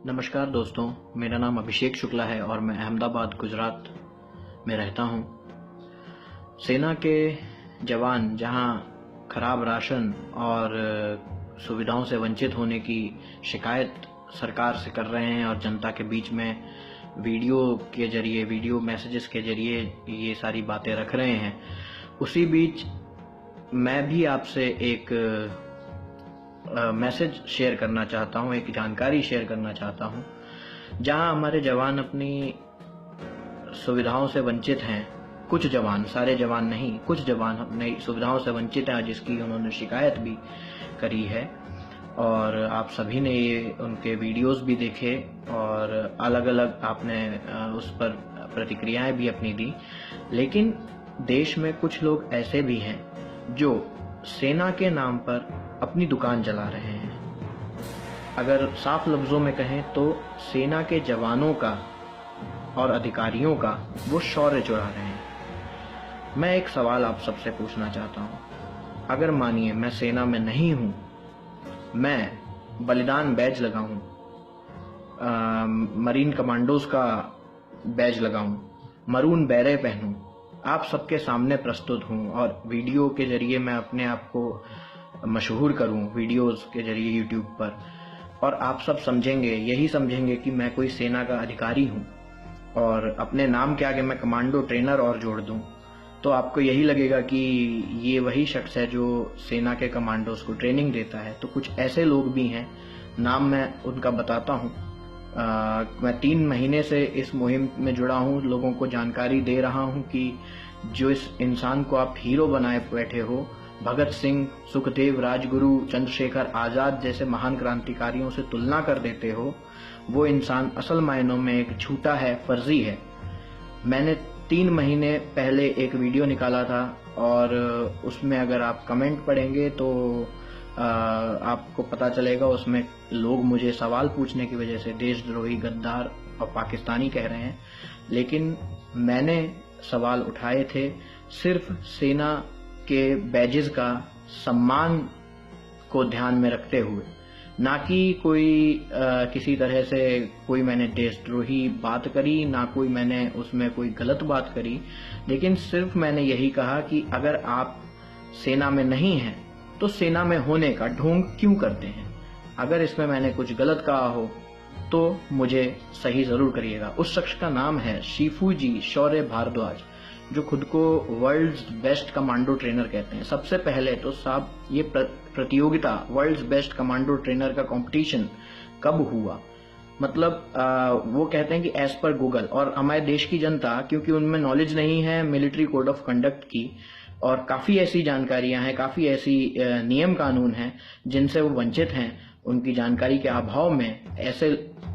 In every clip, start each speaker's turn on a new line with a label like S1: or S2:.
S1: नमस्कार दोस्तों, मेरा नाम अभिषेक शुक्ला है और मैं अहमदाबाद गुजरात में रहता हूं। सेना के जवान जहां खराब राशन और सुविधाओं से वंचित होने की शिकायत सरकार से कर रहे हैं और जनता के बीच में वीडियो मैसेजेस के जरिए ये सारी बातें रख रहे हैं, उसी बीच मैं भी आपसे एक मैसेज शेयर करना चाहता हूं, एक जानकारी शेयर करना चाहता हूं। जहां हमारे जवान अपनी सुविधाओं से वंचित हैं, कुछ जवान, सारे जवान नहीं, कुछ जवान अपनी सुविधाओं से वंचित हैं जिसकी उन्होंने शिकायत भी करी है और आप सभी ने ये उनके वीडियोस भी देखे और अलग अलग आपने उस पर प्रतिक्रियाएं भी अपनी दी। लेकिन देश में कुछ लोग ऐसे भी हैं जो सेना के नाम पर अपनी दुकान चला रहे हैं। अगर साफ लफ्जों में कहें तो सेना के जवानों का और अधिकारियों का वो शौर्य चुरा रहे हैं। मैं एक सवाल आप सबसे पूछना चाहता हूं। अगर मानिए मैं सेना में नहीं हूं, मैं बलिदान बैज लगाऊं, मरीन कमांडोज का बैज लगाऊं, मरून बैरे पहनूं, आप सबके सामने प्रस्तुत हूं और वीडियो के जरिए मैं अपने आप को मशहूर करूं, वीडियोस के जरिए यूट्यूब पर, और आप सब यही समझेंगे कि मैं कोई सेना का अधिकारी हूं और अपने नाम के आगे मैं कमांडो ट्रेनर और जोड़ दूं, तो आपको यही लगेगा कि ये वही शख्स है जो सेना के कमांडोज को ट्रेनिंग देता है। तो कुछ ऐसे लोग भी हैं, नाम मैं उनका बताता हूं। मैं 3 महीने से इस मुहिम में जुड़ा हूं, लोगों को जानकारी दे रहा हूं कि जो इस इंसान को आप हीरो बनाए बैठे हो, भगत सिंह, सुखदेव, राजगुरु, चंद्रशेखर आजाद जैसे महान क्रांतिकारियों से तुलना कर देते हो, वो इंसान असल मायनों में एक झूठा है, फर्जी है। मैंने 3 महीने पहले एक वीडियो निकाला था और उसमें अगर आप कमेंट पढ़ेंगे तो आपको पता चलेगा, उसमें लोग मुझे सवाल पूछने की वजह से देशद्रोही, गद्दार और पाकिस्तानी कह रहे हैं। लेकिन मैंने सवाल उठाए थे सिर्फ सेना के बैजेस का सम्मान को ध्यान में रखते हुए, ना कि किसी तरह से कोई मैंने देशद्रोही बात करी, ना कोई मैंने उसमें कोई गलत बात करी। लेकिन सिर्फ मैंने यही कहा कि अगर आप सेना में नहीं हैं तो सेना में होने का ढोंग क्यों करते हैं। अगर इसमें मैंने कुछ गलत कहा हो तो मुझे सही जरूर करिएगा। उस शख्स का नाम है शिफूजी शौर्य भारद्वाज, जो खुद को वर्ल्ड्स बेस्ट कमांडो ट्रेनर कहते हैं। सबसे पहले तो साहब, ये प्रतियोगिता वर्ल्ड्स बेस्ट कमांडो ट्रेनर का कंपटीशन कब हुआ? मतलब वो कहते हैं कि एज पर गूगल, और हमारे देश की जनता, क्योंकि उनमें नॉलेज नहीं है मिलिट्री कोड ऑफ कंडक्ट की, और काफी ऐसी जानकारियां हैं, काफी ऐसी नियम कानून हैं जिनसे वो वंचित हैं, उनकी जानकारी के अभाव में ऐसे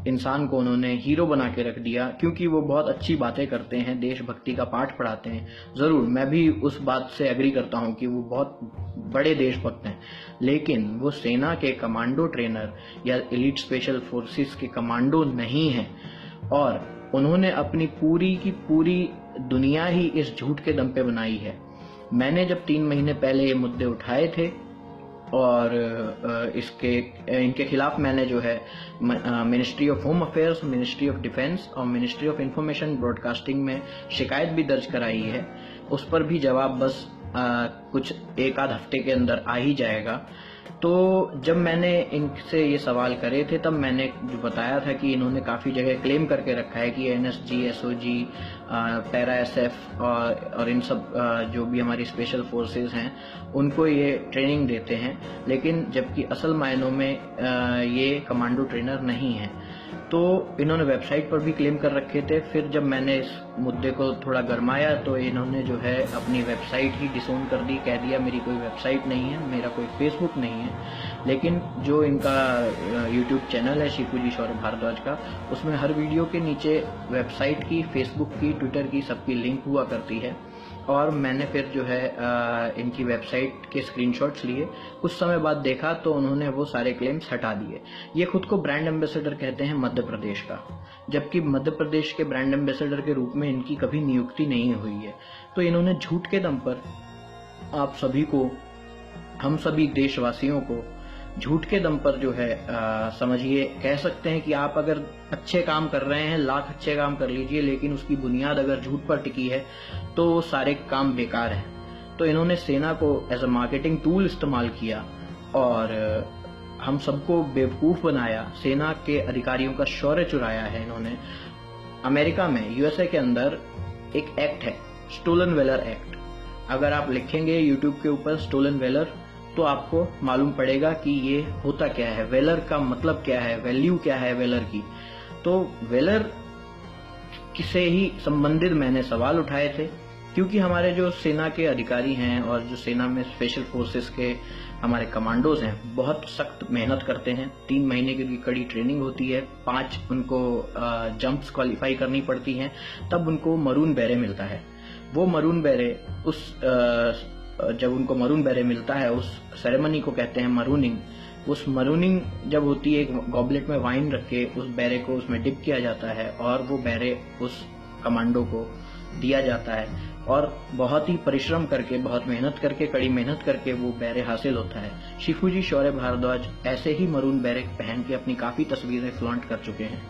S1: इंसान को उन्होंने हीरो बना के रख दिया क्योंकि वो बहुत अच्छी बातें करते हैं, देशभक्ति का पाठ पढ़ाते हैं। जरूर मैं भी उस बात से एग्री करता हूं कि वो बहुत बड़े देशभक्त हैं, लेकिन वो सेना के कमांडो ट्रेनर या एलीट स्पेशल फोर्सेस के कमांडो नहीं हैं और उन्होंने अपनी पूरी की पूरी दुनिया ही इस झूठ के दम पे बनाई है। मैंने जब 3 महीने पहले ये मुद्दे उठाए थे और इनके खिलाफ मैंने जो है ministry of home affairs, ministry of defence और मिनिस्ट्री ऑफ इंफॉर्मेशन ब्रॉडकास्टिंग में शिकायत भी दर्ज कराई है। उस पर भी जवाब बस कुछ 1 आध हफ्ते के अंदर आ ही जाएगा। तो जब मैंने इनसे ये सवाल करे थे तब मैंने जो बताया था कि इन्होंने काफ़ी जगह क्लेम करके रखा है कि NSG, SOG, पैरा SF और इन सब जो भी हमारी स्पेशल फोर्सेस हैं उनको ये ट्रेनिंग देते हैं, लेकिन जबकि असल मायनों में ये कमांडो ट्रेनर नहीं है। तो इन्होंने वेबसाइट पर भी क्लेम कर रखे थे। फिर जब मैंने इस मुद्दे को थोड़ा गरमाया तो इन्होंने जो है अपनी वेबसाइट ही डिसोन कर दी, कह दिया मेरी कोई वेबसाइट नहीं है, मेरा कोई फेसबुक नहीं है। लेकिन जो इनका यूट्यूब चैनल है शिफूजी शौर्य भारद्वाज का, उसमें हर वीडियो के नीचे वेबसाइट की, फेसबुक की, ट्विटर की सबकी लिंक हुआ करती है। और मैंने फिर जो है इनकी वेबसाइट के स्क्रीनशॉट्स लिए, कुछ समय बाद देखा तो उन्होंने वो सारे क्लेम्स हटा दिए। ये खुद को ब्रांड एम्बेसडर कहते हैं मध्य प्रदेश का, जबकि मध्य प्रदेश के ब्रांड एम्बेसडर के रूप में इनकी कभी नियुक्ति नहीं हुई है। तो इन्होंने झूठ के दम पर आप सभी को, हम सभी देशवासियों को झूठ के दम पर जो है समझिए कह सकते हैं कि आप अगर अच्छे काम कर रहे हैं, लाख अच्छे काम कर लीजिए, लेकिन उसकी बुनियाद अगर झूठ पर टिकी है तो वो सारे काम बेकार हैं। तो इन्होंने सेना को एज अ मार्केटिंग टूल इस्तेमाल किया और हम सबको बेवकूफ बनाया। सेना के अधिकारियों का शौर्य चुराया है इन्होंने। अमेरिका में, यूएसए के अंदर एक एक्ट है, स्टोलन वेलर एक्ट। अगर आप लिखेंगे यूट्यूब के ऊपर स्टोलन वेलर तो आपको मालूम पड़ेगा कि ये होता क्या है, वेलर का मतलब क्या है, वैल्यू क्या है वेलर की। तो वेलर से ही संबंधित मैंने सवाल उठाए थे, क्योंकि हमारे जो सेना के अधिकारी हैं और जो सेना में स्पेशल फोर्सेस के हमारे कमांडोज हैं, बहुत सख्त मेहनत करते हैं। 3 महीने की कड़ी ट्रेनिंग होती है, 5 उनको जंप्स क्वालिफाई करनी पड़ती हैं, तब उनको मरून बेरे मिलता है। वो मरून बेरे जब उनको मरून बेरे मिलता है, उस सेरेमनी को कहते हैं मरूनिंग। उस मरूनिंग जब होती है, एक गॉबलेट में वाइन रख के उस बेरे को उसमें डिप किया जाता है और वो बेरे उस कमांडो को दिया जाता है और बहुत ही परिश्रम करके, बहुत मेहनत करके, कड़ी मेहनत करके वो बेरे हासिल होता है। शिफूजी शौर्य भारद्वाज ऐसे ही मरून बेरे पहन के अपनी काफी तस्वीरें फ्लॉन्ट कर चुके हैं।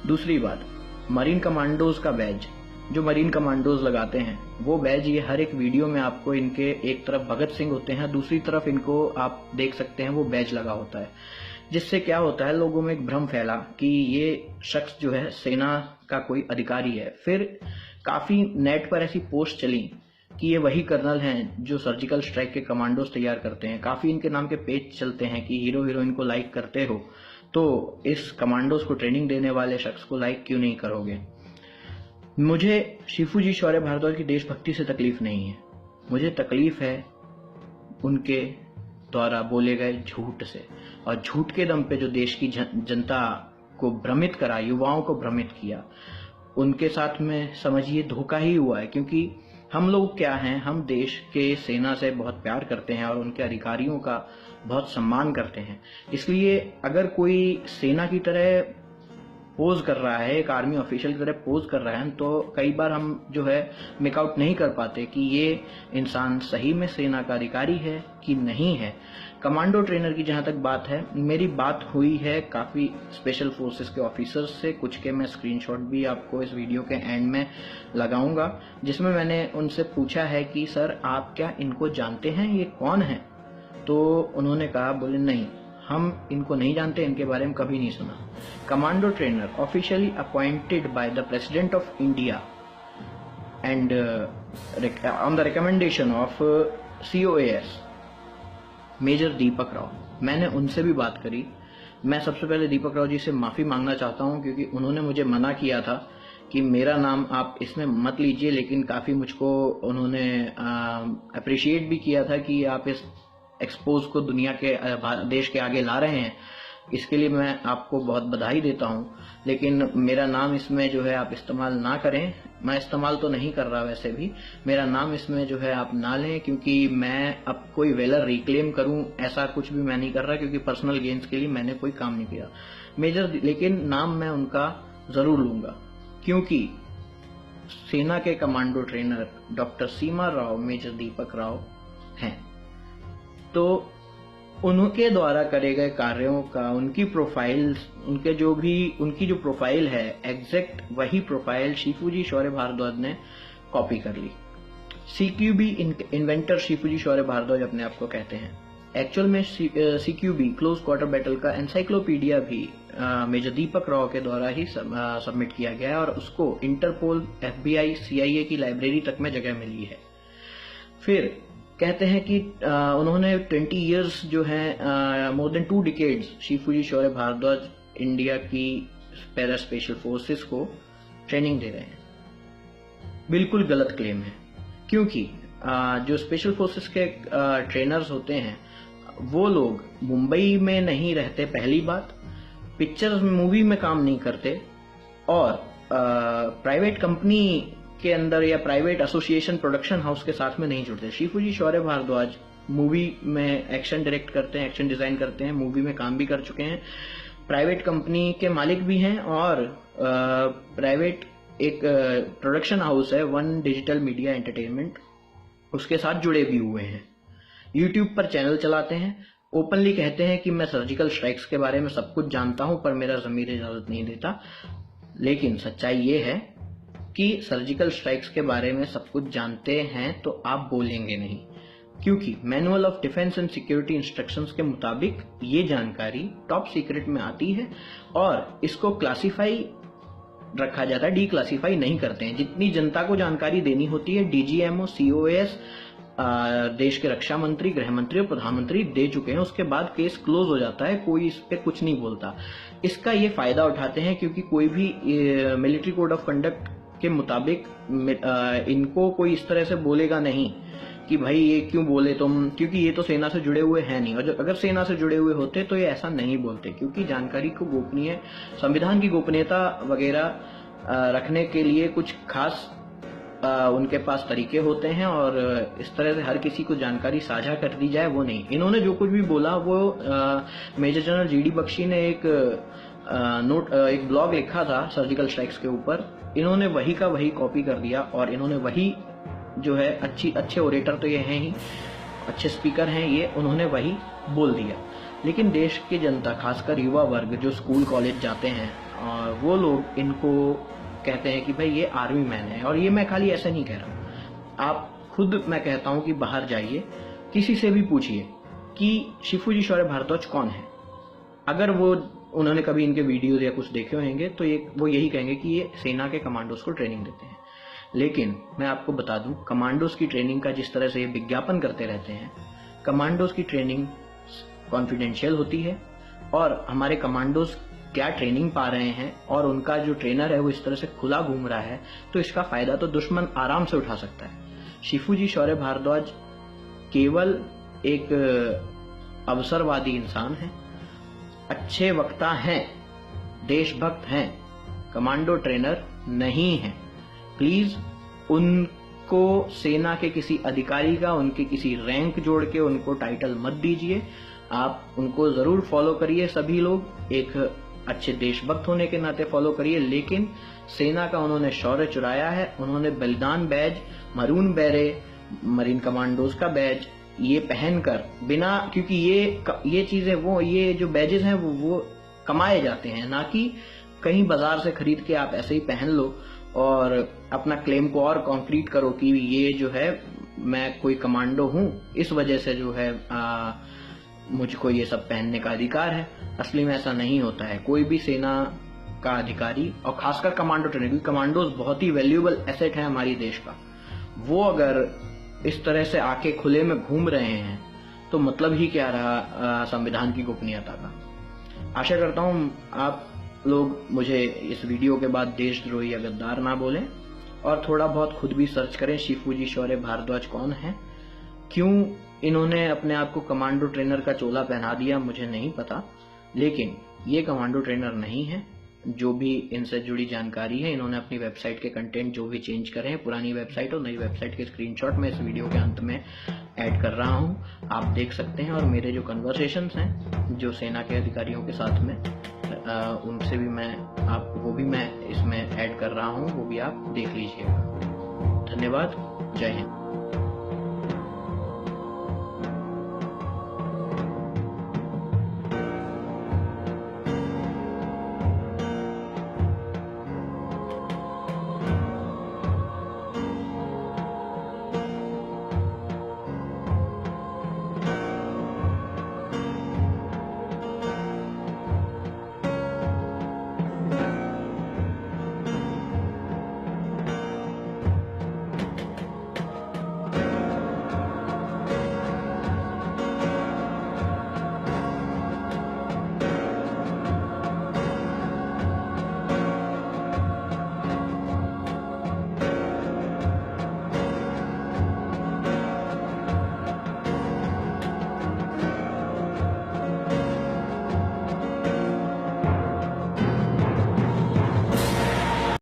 S1: दूसरी बात, मरीन कमांडोज का बैज जो मरीन कमांडोज लगाते हैं, वो बैज ये हर एक वीडियो में आपको इनके एक तरफ भगत सिंह होते हैं, दूसरी तरफ इनको आप देख सकते हैं वो बैज लगा होता है। जिससे क्या होता है, लोगों में एक भ्रम फैला कि ये शख्स जो है सेना का कोई अधिकारी है। फिर काफी नेट पर ऐसी पोस्ट चली कि ये वही कर्नल हैं जो सर्जिकल स्ट्राइक के कमांडोज तैयार करते हैं। काफी इनके नाम के पेज चलते हैं कि हीरो हीरोइन को लाइक करते हो तो इस कमांडोज को ट्रेनिंग देने वाले शख्स को लाइक क्यों नहीं करोगे। मुझे शिफूजी शौर्य भारद्वाज की देशभक्ति से तकलीफ नहीं है, मुझे तकलीफ है उनके द्वारा बोले गए झूठ से। और झूठ के दम पे जो देश की जनता को भ्रमित करा, युवाओं को भ्रमित किया, उनके साथ में समझिए धोखा ही हुआ है। क्योंकि हम लोग क्या हैं, हम देश के सेना से बहुत प्यार करते हैं और उनके अधिकारियों का बहुत सम्मान करते हैं। इसलिए अगर कोई सेना की तरह पोज कर रहा है, एक आर्मी ऑफिशियल की तरह पोज कर रहा है, तो कई बार हम जो है मेकआउट नहीं कर पाते कि ये इंसान सही में सेना का अधिकारी है कि नहीं है। कमांडो ट्रेनर की जहां तक बात है, मेरी बात हुई है काफी स्पेशल फोर्सेस के ऑफिसर्स से, कुछ के मैं स्क्रीनशॉट भी आपको इस वीडियो के एंड में लगाऊंगा, जिसमें मैंने उनसे पूछा है कि सर आप क्या इनको जानते हैं, ये कौन है। तो उन्होंने कहा, बोले नहीं हम इनको नहीं जानते, इनके बारे में कभी नहीं सुना। Commando trainer officially appointed by the president of India and on the recommendation of COAS major Deepak Rao. मैंने उनसे भी बात करी। मैं सबसे पहले दीपक राव जी से माफी मांगना चाहता हूं, क्योंकि उन्होंने मुझे मना किया था कि मेरा नाम आप इसमें मत लीजिए, लेकिन काफी मुझको उन्होंने अप्रिशिएट भी किया था कि आप इस एक्सपोज को दुनिया के देश के आगे ला रहे हैं। इसके लिए मैं आपको बहुत बधाई देता हूं, लेकिन मेरा नाम इसमें जो है आप इस्तेमाल ना करें। मैं इस्तेमाल तो नहीं कर रहा, वैसे भी मेरा नाम इसमें जो है आप ना लें, क्योंकि मैं अब कोई वेलर रिक्लेम करूं ऐसा कुछ भी मैं नहीं कर रहा, क्योंकि पर्सनल गेन्स के लिए मैंने कोई काम नहीं किया मेजर। लेकिन नाम मैं उनका जरूर लूंगा, क्योंकि सेना के कमांडो ट्रेनर डॉक्टर सीमा राव मेजर दीपक राव हैं। तो उनके द्वारा करे गए कार्यों का, उनकी प्रोफाइल, उनकी जो प्रोफाइल है, एग्जैक्ट वही प्रोफाइल शिफूजी शौर्य भारद्वाज ने कॉपी कर ली। CQB इन्वेंटर शिफूजी शौर्य भारद्वाज अपने आप को कहते हैं। एक्चुअल में CQB क्लोज क्वार्टर बैटल का एनसाइक्लोपीडिया भी मेजर दीपक राव के द्वारा ही सबमिट किया गया है और उसको इंटरपोल, FBI, CIA की लाइब्रेरी तक में जगह मिली है। फिर कहते हैं कि उन्होंने 20 इयर्स जो है, मोर देन 2 डिकेड्स शिफूजी शौर्य भारद्वाज इंडिया की पैरा स्पेशल फोर्सेस को ट्रेनिंग दे रहे हैं। बिल्कुल गलत क्लेम है, क्योंकि जो स्पेशल फोर्सेस के ट्रेनर्स होते हैं वो लोग मुंबई में नहीं रहते, पहली बात, पिक्चर्स मूवी में काम नहीं करते, और प्राइवेट कंपनी के अंदर या प्राइवेट एसोसिएशन प्रोडक्शन हाउस के साथ में नहीं जुड़ते। शिफूजी शौर्य भारद्वाज मूवी में एक्शन डायरेक्ट करते हैं, एक्शन डिजाइन करते हैं, मूवी में काम भी कर चुके हैं, प्राइवेट कंपनी के मालिक भी हैं, और प्राइवेट एक प्रोडक्शन हाउस है वन डिजिटल मीडिया एंटरटेनमेंट, उसके साथ जुड़े भी हुए हैं। यूट्यूब पर चैनल चलाते हैं ओपनली कहते हैं कि मैं सर्जिकल स्ट्राइक्स के बारे में सब कुछ जानता हूं पर मेरा ज़मीर इजाज़त नहीं देता। लेकिन सच्चाई ये है कि सर्जिकल स्ट्राइक्स के बारे में सब कुछ जानते हैं तो आप बोलेंगे नहीं, क्योंकि manual of defence and security instructions के मुताबिक ये जानकारी टॉप सीक्रेट में आती है और इसको क्लासिफाई रखा जाता है, डी क्लासिफाई नहीं करते हैं। जितनी जनता को जानकारी देनी होती है डीजीएमओ, सीओएस, देश के रक्षा मंत्री, गृह मंत्री और प्रधानमंत्री दे चुके हैं। उसके बाद केस क्लोज हो जाता है, कोई इस पे कुछ नहीं बोलता। इसका ये फायदा उठाते हैं क्योंकि कोई भी मिलिट्री कोड ऑफ कंडक्ट के मुताबिक इनको कोई इस तरह से बोलेगा नहीं कि भाई ये क्यों बोले तुम, क्योंकि ये तो सेना से जुड़े हुए हैं नहीं। और अगर सेना से जुड़े हुए होते तो ये ऐसा नहीं बोलते, क्योंकि जानकारी को गोपनीय, संविधान की गोपनीयता वगैरह रखने के लिए कुछ खास उनके पास तरीके होते हैं और इस तरह से हर किसी को जानकारी साझा कर दी जाए वो नहीं। इन्होंने जो कुछ भी बोला वो मेजर जनरल जीडी बख्शी ने एक ब्लॉग लिखा था सर्जिकल स्ट्राइक्स के ऊपर, इन्होंने वही का वही कॉपी कर दिया और इन्होंने वही जो है अच्छे ओरेटर तो ये हैं ही, अच्छे स्पीकर हैं ये, उन्होंने वही बोल दिया। लेकिन देश की जनता, खासकर युवा वर्ग जो स्कूल कॉलेज जाते हैं, वो लोग इनको कहते हैं कि भाई ये आर्मी मैन है। और ये मैं खाली ऐसे नहीं कह रहा हूँ, आप खुद, मैं कहता हूँ कि बाहर जाइए, किसी से भी पूछिए कि शिफूजी शौर्य भारद्वाज कौन है। अगर उन्होंने कभी इनके वीडियोज या कुछ देखे होंगे तो वो यही कहेंगे कि ये सेना के कमांडोज को ट्रेनिंग देते हैं। लेकिन मैं आपको बता दूं, कमांडोज की ट्रेनिंग का जिस तरह से ये विज्ञापन करते रहते हैं, कमांडोज की ट्रेनिंग कॉन्फिडेंशियल होती है और हमारे कमांडोज क्या ट्रेनिंग पा रहे हैं और उनका जो ट्रेनर है वो इस तरह से खुला घूम रहा है, तो इसका फायदा तो दुश्मन आराम से उठा सकता है। शिफूजी शौर्य भारद्वाज केवल एक अवसरवादी इंसान है, अच्छे वक्ता हैं, देशभक्त हैं, कमांडो ट्रेनर नहीं है। प्लीज उनको सेना के किसी अधिकारी का, उनके किसी रैंक जोड़ के उनको टाइटल मत दीजिए। आप उनको जरूर फॉलो करिए, सभी लोग एक अच्छे देशभक्त होने के नाते फॉलो करिए। लेकिन सेना का उन्होंने शौर्य चुराया है, उन्होंने बलिदान बैज, मरून बैरे, मरीन कमांडोज का बैज ये पहनकर बिना, क्योंकि ये चीजें, ये जो बैजेस हैं वो कमाए जाते हैं, ना कि कहीं बाजार से खरीद के आप ऐसे ही पहन लो और अपना क्लेम को और कॉन्क्रीट करो कि ये जो है मैं कोई कमांडो हूं, इस वजह से जो है मुझको ये सब पहनने का अधिकार है। असली में ऐसा नहीं होता है। कोई भी सेना का अधिकारी, और खासकर कमांडो ट्रेनिंग, क्योंकि कमांडोज बहुत ही वैल्यूएबल एसेट है हमारी देश का, वो अगर इस तरह से आके खुले में घूम रहे हैं तो मतलब ही क्या रहा संविधान की गोपनीयता का। आशा करता हूं आप लोग मुझे इस वीडियो के बाद देशद्रोही या गद्दार ना बोलें और थोड़ा बहुत खुद भी सर्च करें शिफूजी शौर्य भारद्वाज कौन है, क्यों इन्होंने अपने आप को कमांडो ट्रेनर का चोला पहना दिया मुझे नहीं पता। लेकिन ये कमांडो ट्रेनर नहीं है। जो भी इनसे जुड़ी जानकारी है, इन्होंने अपनी वेबसाइट के कंटेंट जो भी चेंज करे हैं, पुरानी वेबसाइट और नई वेबसाइट के स्क्रीनशॉट मैं इस वीडियो के अंत में ऐड कर रहा हूं, आप देख सकते हैं। और मेरे जो कन्वर्सेशंस हैं जो सेना के अधिकारियों के साथ में, उनसे भी वो भी मैं इसमें ऐड कर रहा हूं, वो भी आप देख लीजिएगा। धन्यवाद। जय हिंद।